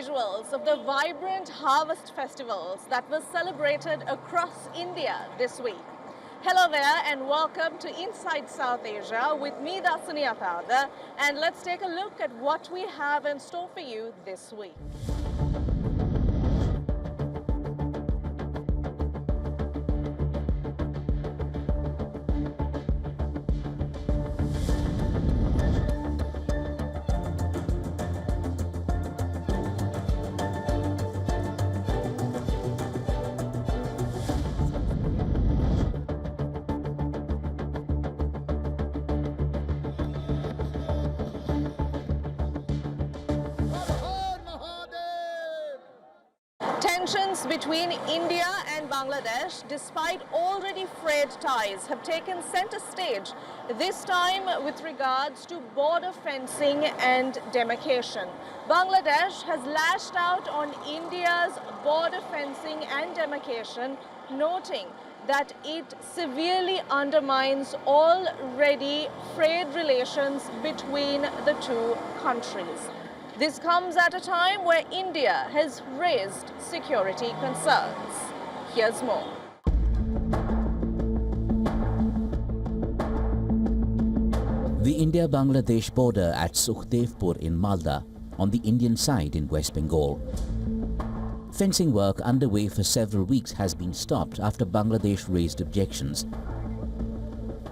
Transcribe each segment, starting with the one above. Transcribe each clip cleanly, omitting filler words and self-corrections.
visuals of the vibrant harvest festivals that were celebrated across India this week. Hello there and welcome to Inside South Asia with me, Dasani Athada, and let's take a look at what we have in store for you this week. Tensions between India and Bangladesh, despite already frayed ties, have taken center stage, this time with regards to border fencing and demarcation. Bangladesh has lashed out on India's border fencing and demarcation, noting that it severely undermines already frayed relations between the two countries. This comes at a time where India has raised security concerns. Here's more. The India-Bangladesh border at Sukhdevpur in Malda, on the Indian side in West Bengal. Fencing work underway for several weeks has been stopped after Bangladesh raised objections.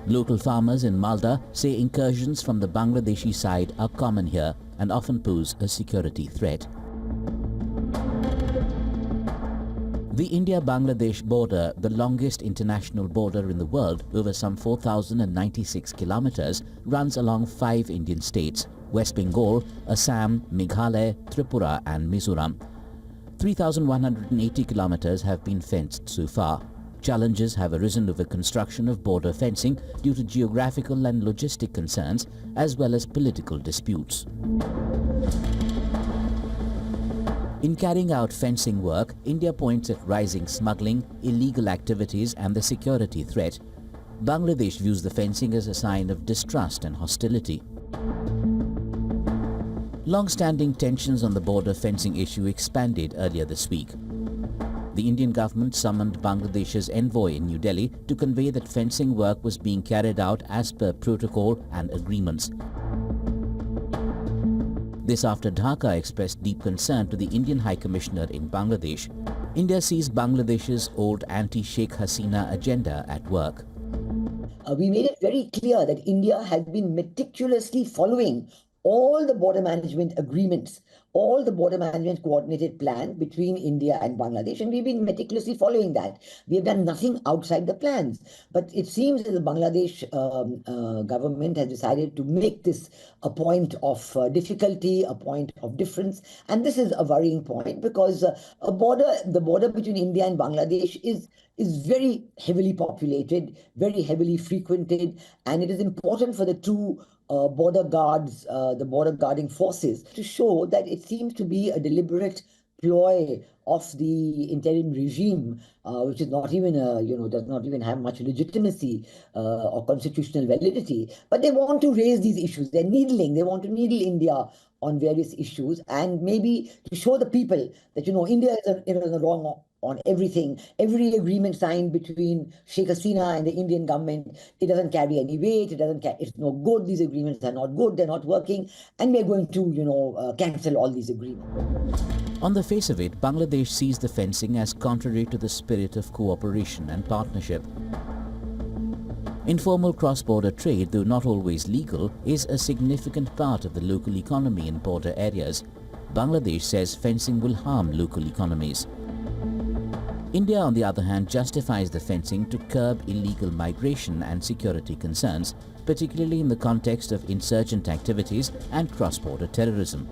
Local farmers in Malda say incursions from the Bangladeshi side are common here and often pose a security threat. The India-Bangladesh border, the longest international border in the world, over some 4,096 kilometers, runs along 5 Indian states: West Bengal, Assam, Meghalaya, Tripura and Mizoram. 3,180 kilometers have been fenced so far. Challenges have arisen over construction of border fencing due to geographical and logistic concerns as well as political disputes. In carrying out fencing work, India points at rising smuggling, illegal activities and the security threat. Bangladesh views the fencing as a sign of distrust and hostility. Long-standing tensions on the border fencing issue expanded earlier this week. The Indian government summoned Bangladesh's envoy in New Delhi to convey that fencing work was being carried out as per protocol and agreements. This after Dhaka expressed deep concern to the Indian High Commissioner in Bangladesh. India sees Bangladesh's old anti-Sheikh Hasina agenda at work. We made it very clear that India has been meticulously following all the border management agreements, all the border management coordinated plan between India and Bangladesh, and we've been meticulously following that. We have done nothing outside the plans. But it seems that the Bangladesh government has decided to make this a point of difficulty, a point of difference. And this is a worrying point because the border between India and Bangladesh is very heavily populated, very heavily frequented, and it is important for the two border guards, the border guarding forces, to show that it seems to be a deliberate ploy of the interim regime, which is not even, does not even have much legitimacy or constitutional validity. But they want to raise these issues. They're needling. They want to needle India on various issues, and maybe to show the people that, India is in the wrong on everything. Every agreement signed between Sheikh Hasina and the Indian government, it doesn't carry any weight. It's no good. These agreements are not good. They're not working. And we're going to, cancel all these agreements. On the face of it, Bangladesh sees the fencing as contrary to the spirit of cooperation and partnership. Informal cross-border trade, though not always legal, is a significant part of the local economy in border areas. Bangladesh says fencing will harm local economies. India, on the other hand, justifies the fencing to curb illegal migration and security concerns, particularly in the context of insurgent activities and cross-border terrorism.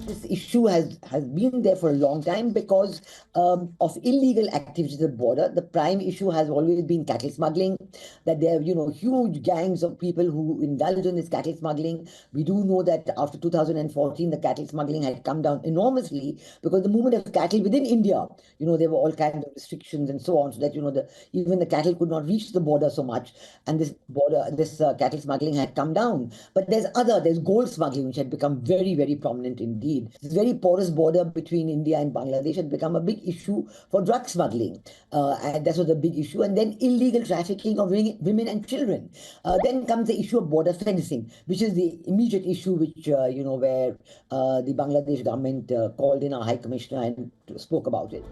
This issue has been there for a long time because of illegal activities at the border. The prime issue has always been cattle smuggling, that there are, huge gangs of people who indulge in this cattle smuggling. We do know that after 2014, the cattle smuggling had come down enormously because the movement of cattle within India, there were all kinds of restrictions and so on, so that, even the cattle could not reach the border so much. And this cattle smuggling had come down. But there's gold smuggling, which had become very, very prominent indeed. this very porous border between India and Bangladesh had become a big issue for drug smuggling. And that was a big issue. And then illegal trafficking of women and children. Then comes the issue of border fencing, which is the immediate issue which, where the Bangladesh government called in our High Commissioner and spoke about it.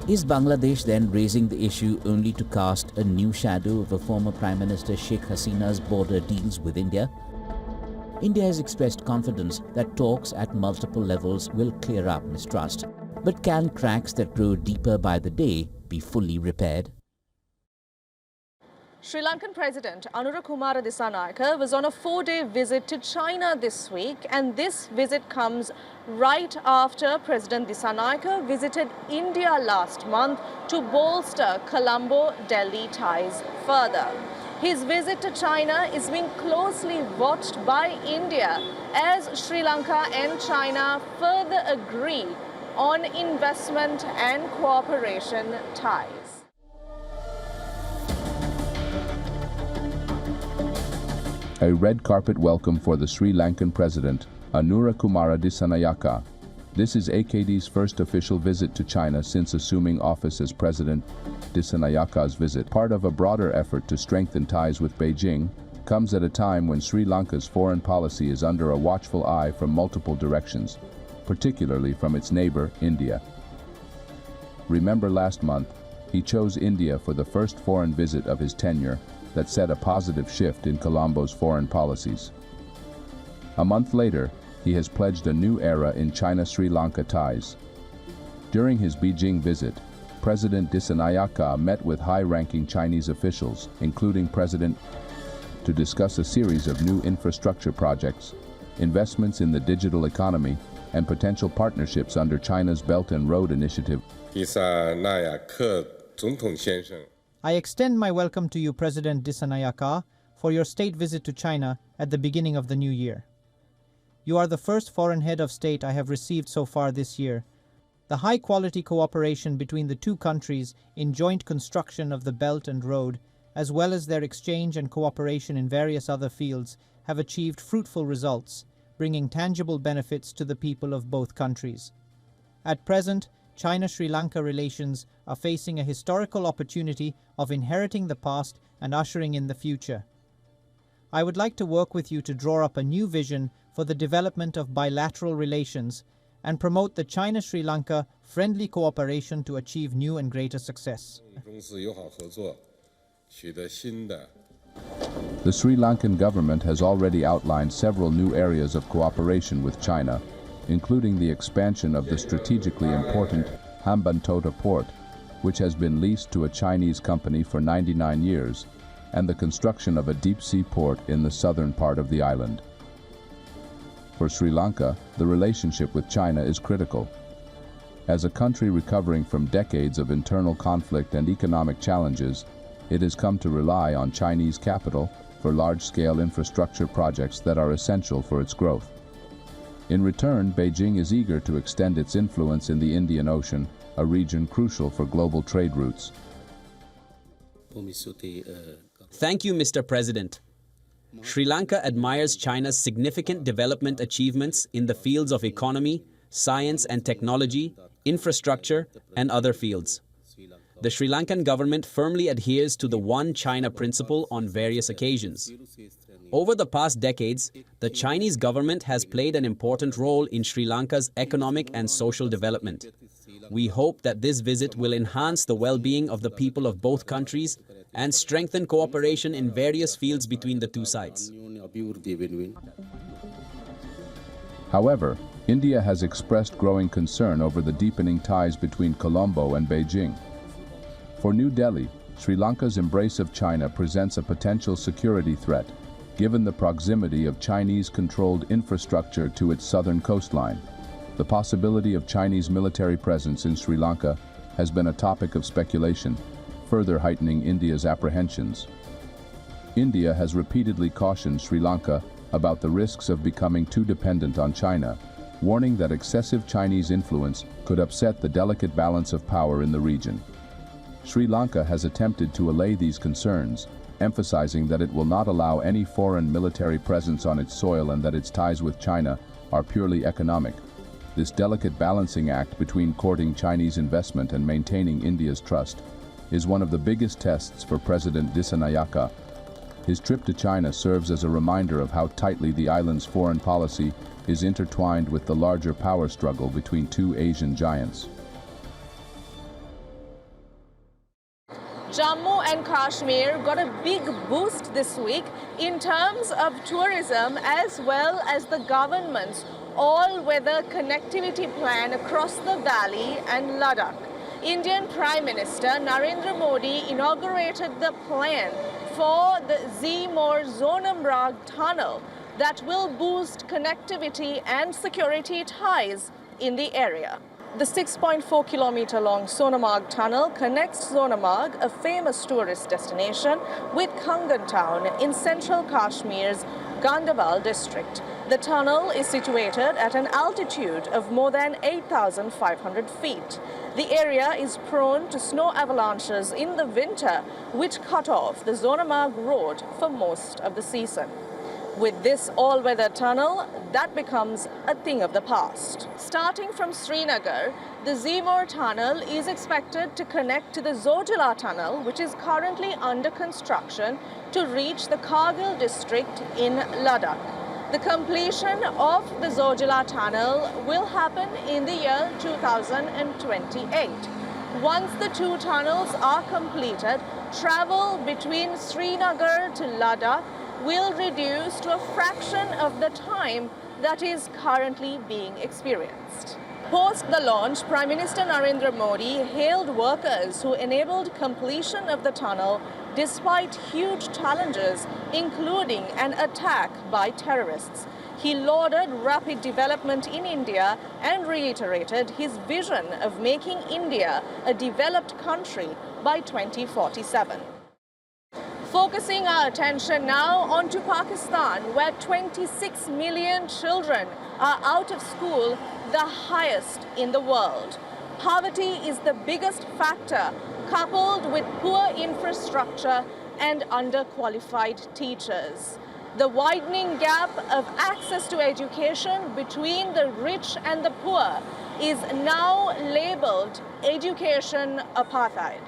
Is Bangladesh then raising the issue only to cast a new shadow over former Prime Minister Sheikh Hasina's border deals with India? India has expressed confidence that talks at multiple levels will clear up mistrust. But can cracks that grow deeper by the day be fully repaired? Sri Lankan President Anura Kumara Dissanayake was on a 4-day visit to China this week, and this visit comes right after President Dissanayake visited India last month to bolster Colombo-Delhi ties further. His visit to China is being closely watched by India as Sri Lanka and China further agree on investment and cooperation ties. A red carpet welcome for the Sri Lankan President, Anura Kumara Dissanayake. This is AKD's first official visit to China since assuming office as President. Dissanayake's visit, part of a broader effort to strengthen ties with Beijing, comes at a time when Sri Lanka's foreign policy is under a watchful eye from multiple directions, particularly from its neighbor, India. Remember last month, he chose India for the first foreign visit of his tenure that set a positive shift in Colombo's foreign policies. A month later, he has pledged a new era in China-Sri Lanka ties. During his Beijing visit, President Dissanayake met with high-ranking Chinese officials, including President, to discuss a series of new infrastructure projects, investments in the digital economy, and potential partnerships under China's Belt and Road Initiative. I extend my welcome to you, President Dissanayake, for your state visit to China at the beginning of the new year. You are the first foreign head of state I have received so far this year. The high-quality cooperation between the two countries in joint construction of the Belt and Road, as well as their exchange and cooperation in various other fields, have achieved fruitful results, bringing tangible benefits to the people of both countries. At present, China-Sri Lanka relations are facing a historical opportunity of inheriting the past and ushering in the future. I would like to work with you to draw up a new vision for the development of bilateral relations and promote the China-Sri Lanka friendly cooperation to achieve new and greater success. The Sri Lankan government has already outlined several new areas of cooperation with China, including the expansion of the strategically important Hambantota port, which has been leased to a Chinese company for 99 years, and the construction of a deep-sea port in the southern part of the island. For Sri Lanka, the relationship with China is critical. As a country recovering from decades of internal conflict and economic challenges, it has come to rely on Chinese capital for large-scale infrastructure projects that are essential for its growth. In return, Beijing is eager to extend its influence in the Indian Ocean, a region crucial for global trade routes. Thank you, Mr. President. Sri Lanka admires China's significant development achievements in the fields of economy, science and technology, infrastructure, and other fields. The Sri Lankan government firmly adheres to the One China principle on various occasions. Over the past decades, the Chinese government has played an important role in Sri Lanka's economic and social development. We hope that this visit will enhance the well-being of the people of both countries and strengthen cooperation in various fields between the two sides. However, India has expressed growing concern over the deepening ties between Colombo and Beijing. For New Delhi, Sri Lanka's embrace of China presents a potential security threat, given the proximity of Chinese-controlled infrastructure to its southern coastline. The possibility of Chinese military presence in Sri Lanka has been a topic of speculation, further heightening India's apprehensions. India has repeatedly cautioned Sri Lanka about the risks of becoming too dependent on China, warning that excessive Chinese influence could upset the delicate balance of power in the region. Sri Lanka has attempted to allay these concerns, emphasizing that it will not allow any foreign military presence on its soil and that its ties with China are purely economic. This delicate balancing act between courting Chinese investment and maintaining India's trust is one of the biggest tests for President Dissanayaka. His trip to China serves as a reminder of how tightly the island's foreign policy is intertwined with the larger power struggle between two Asian giants. Jammu and Kashmir got a big boost this week in terms of tourism as well as the government's all-weather connectivity plan across the valley and Ladakh. Indian Prime Minister Narendra Modi inaugurated the plan for the Zimor-Zonamrag tunnel that will boost connectivity and security ties in the area. The 6.4-kilometer long Sonamarg tunnel connects Sonamarg, a famous tourist destination, with Kangan town in central Kashmir's Gandabal district. The tunnel is situated at an altitude of more than 8,500 feet. The area is prone to snow avalanches in the winter, which cut off the Sonamarg road for most of the season. With this all-weather tunnel, that becomes a thing of the past. Starting from Srinagar, the Zimor tunnel is expected to connect to the Zojila tunnel, which is currently under construction, to reach the Kargil district in Ladakh. The completion of the Zojila tunnel will happen in the year 2028. Once the two tunnels are completed, travel between Srinagar to Ladakh will reduce to a fraction of the time that is currently being experienced. Post the launch, Prime Minister Narendra Modi hailed workers who enabled completion of the tunnel despite huge challenges, including an attack by terrorists. He lauded rapid development in India and reiterated his vision of making India a developed country by 2047. Focusing our attention now onto Pakistan, where 26 million children are out of school, the highest in the world. Poverty is the biggest factor, coupled with poor infrastructure and underqualified teachers. The widening gap of access to education between the rich and the poor is now labeled education apartheid.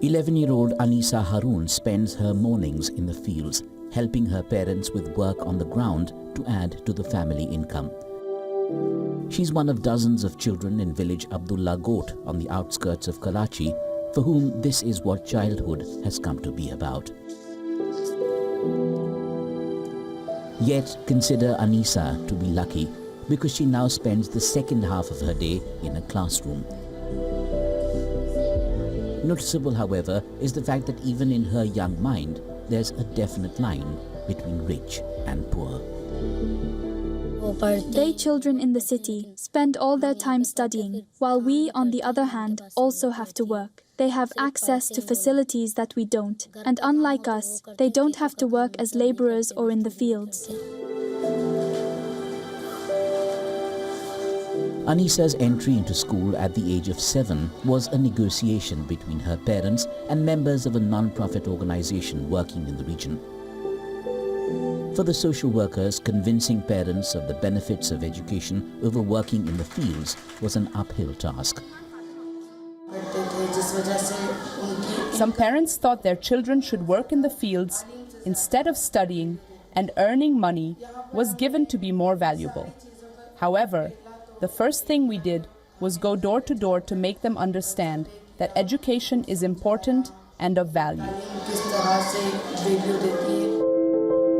11-year-old Anisa Haroon spends her mornings in the fields, helping her parents with work on the ground to add to the family income. She's one of dozens of children in village Abdullah Got on the outskirts of Karachi, for whom this is what childhood has come to be about. Yet consider Anisa to be lucky, because she now spends the second half of her day in a classroom. Noticeable, however, is the fact that even in her young mind, there's a definite line between rich and poor. They, children in the city, spend all their time studying, while we, on the other hand, also have to work. They have access to facilities that we don't, and unlike us, they don't have to work as laborers or in the fields. Anisa's entry into school at the age of 7 was a negotiation between her parents and members of a non-profit organization working in the region. For the social workers, convincing parents of the benefits of education over working in the fields was an uphill task. Some parents thought their children should work in the fields instead of studying, and earning money was given to be more valuable. However, the first thing we did was go door to door to make them understand that education is important and of value.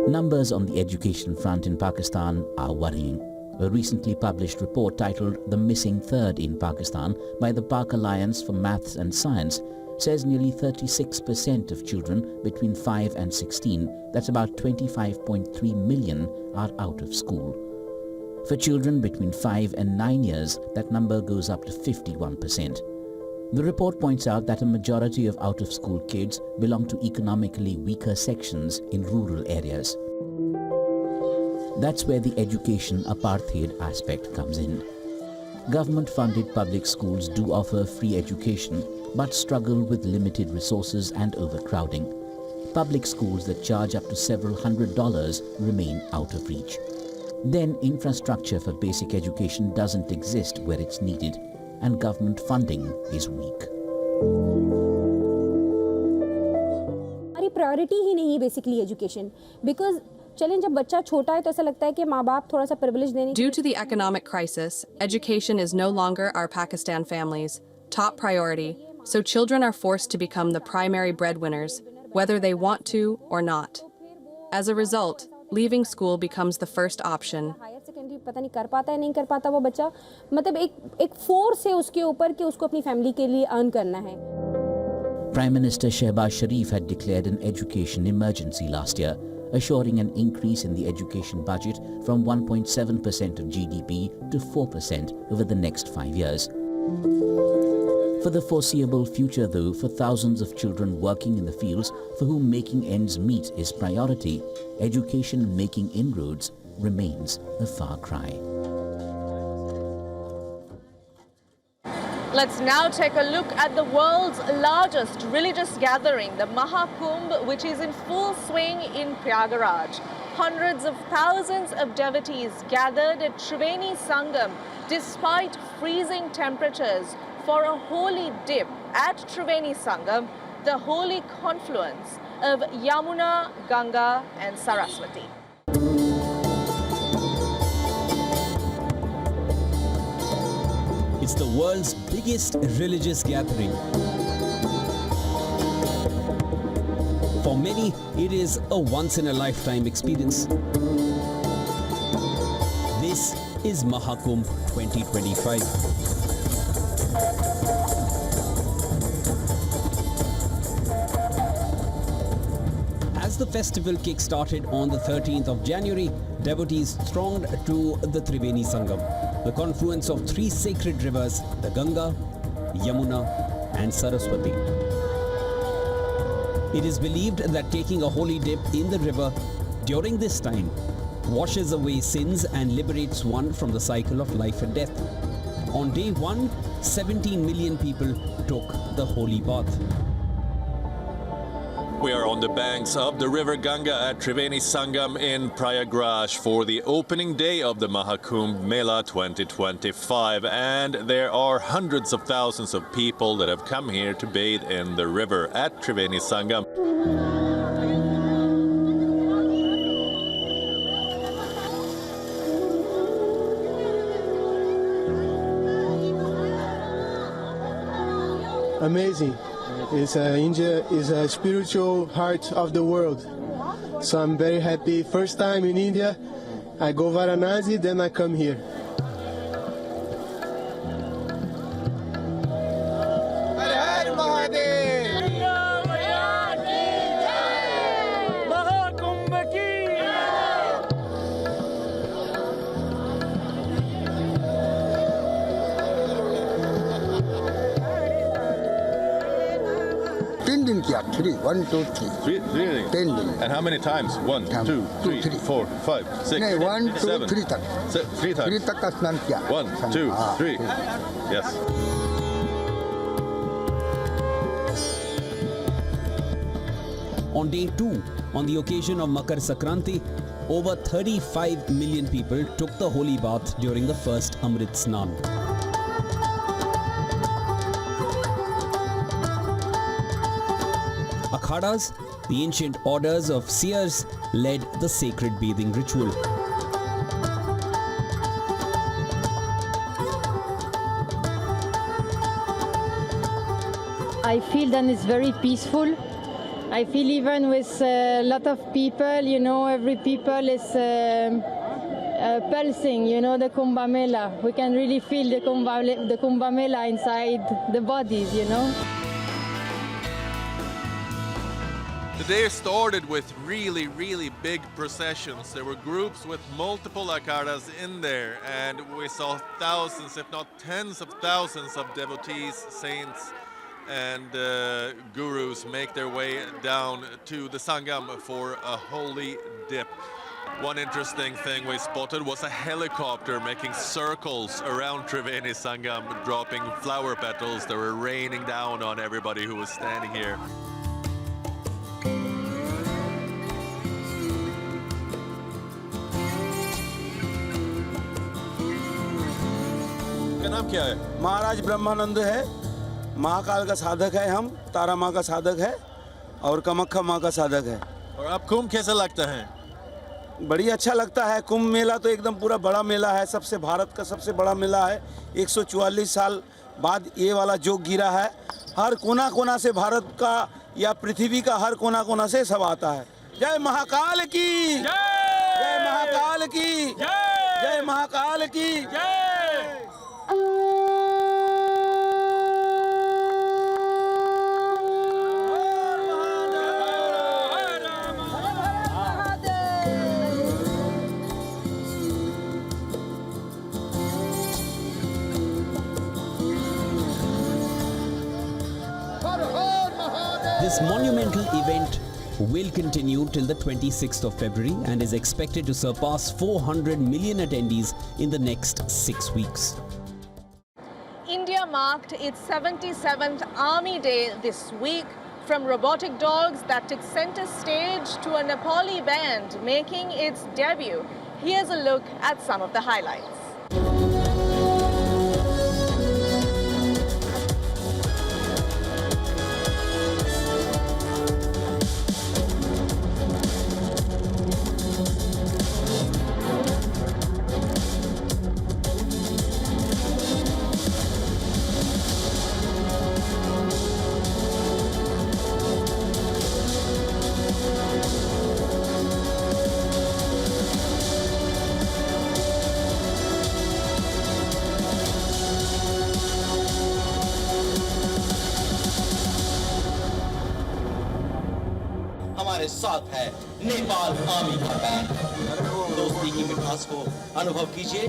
Numbers on the education front in Pakistan are worrying. A recently published report titled The Missing Third in Pakistan by the Pak Alliance for Maths and Science says nearly 36% of children between 5 and 16, that's about 25.3 million, are out of school. For children between 5 and 9 years, that number goes up to 51%. The report points out that a majority of out-of-school kids belong to economically weaker sections in rural areas. That's where the education apartheid aspect comes in. Government-funded public schools do offer free education, but struggle with limited resources and overcrowding. Public schools that charge up to several $100s remain out of reach. then infrastructure for basic education doesn't exist where it's needed, and government funding is weak. हमारी priority ही नहीं basically education because चलें जब बच्चा छोटा है तो ऐसा लगता है कि माँ बाप थोड़ा सा प्रिविलेज देने Due to the economic crisis, education is no longer our Pakistan families' top priority, so children are forced to become the primary breadwinners, whether they want to or not. As a result, leaving school becomes the first option. Higher secondary पता नहीं कर पाता है नहीं कर पाता वो बच्चा मतलब एक फोर्स है उसके ऊपर कि उसको अपनी फैमिली के लिए अर्न करना है. Prime Minister Shehbaz Sharif had declared an education emergency last year, assuring an increase in the education budget from 1.7% of GDP to 4% over the next 5 years. For the foreseeable future, though, for thousands of children working in the fields for whom making ends meet is priority, education making inroads remains a far cry. Let's now take a look at the world's largest religious gathering, the Maha Kumbh, which is in full swing in Prayagraj. Hundreds of thousands of devotees gathered at Triveni Sangam despite freezing temperatures for a holy dip at Triveni Sangam, the holy confluence of Yamuna, Ganga and Saraswati. It's the world's biggest religious gathering. For many, it is a once-in-a-lifetime experience. This is Maha Kumbh 2025. As the festival kick-started on the 13th of January, devotees thronged to the Triveni Sangam, the confluence of three sacred rivers, the Ganga, Yamuna and Saraswati. It is believed that taking a holy dip in the river during this time washes away sins and liberates one from the cycle of life and death. On day one, 17 million people took the holy bath. We are on the banks of the river Ganga at Triveni Sangam in Prayagraj for the opening day of the Maha Kumbh Mela 2025, and there are hundreds of thousands of people that have come here to bathe in the river at Triveni Sangam. Amazing. India is a spiritual heart of the world. So I'm very happy. First time in India, I go Varanasi, then I come here. Three. 1, 2, 3. Three? 10 din. And how many times? 1, 2, 3, 4, 5, 6, No, 1, 2, 7. 3 tak. 3 times. 3 tak asnan kiya. 1, 2, 3. Yes. On day 2, on the occasion of Makar Sankranti, over 35 million people took the holy bath during the first Amrit Snan. Akhadas, the ancient orders of seers, led the sacred bathing ritual. I feel that it's very peaceful. I feel even with a lot of people, you know, every people is pulsing, you know, the Kumbh Mela. We can really feel the Kumbh Mela inside the bodies, you know. The day started with really big processions. There were groups with multiple akhadas in there, and we saw thousands, if not tens of thousands of devotees, saints and gurus make their way down to the Sangam for a holy dip. One interesting thing we spotted was a helicopter making circles around Triveni Sangam, dropping flower petals that were raining down on everybody who was standing here. आपका नाम क्या है? महाराज ब्रह्मानंद है, महाकाल का साधक है, हम तारा माँ का साधक है और कामाख्या माँ का साधक है। और आप कुंभ कैसा लगता है? बड़ी अच्छा लगता है। कुंभ मेला तो एकदम पूरा बड़ा मेला है, सबसे भारत का सबसे बड़ा मेला है। 144 साल बाद ये वाला जोग गिरा है। हर कोना कोना से भारत का या पृथ्वी का हर कोना कोना से सब आता है। जय महाकाल की जय, जय महाकाल की जय, जय महाकाल की जय। This monumental event will continue till the 26th of February and is expected to surpass 400 million attendees in the next 6 weeks. India marked its 77th Army Day this week, from robotic dogs that took center stage to a Nepali band making its debut. Here's a look at some of the highlights. हमारे साथ है Nepal army का band. दोस्ती की मिठास को अनुभव कीजिए।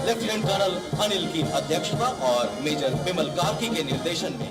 लेफ्टिनेंट कर्नल अनिल की अध्यक्षता और मेजर बिमल कार्की के निर्देशन में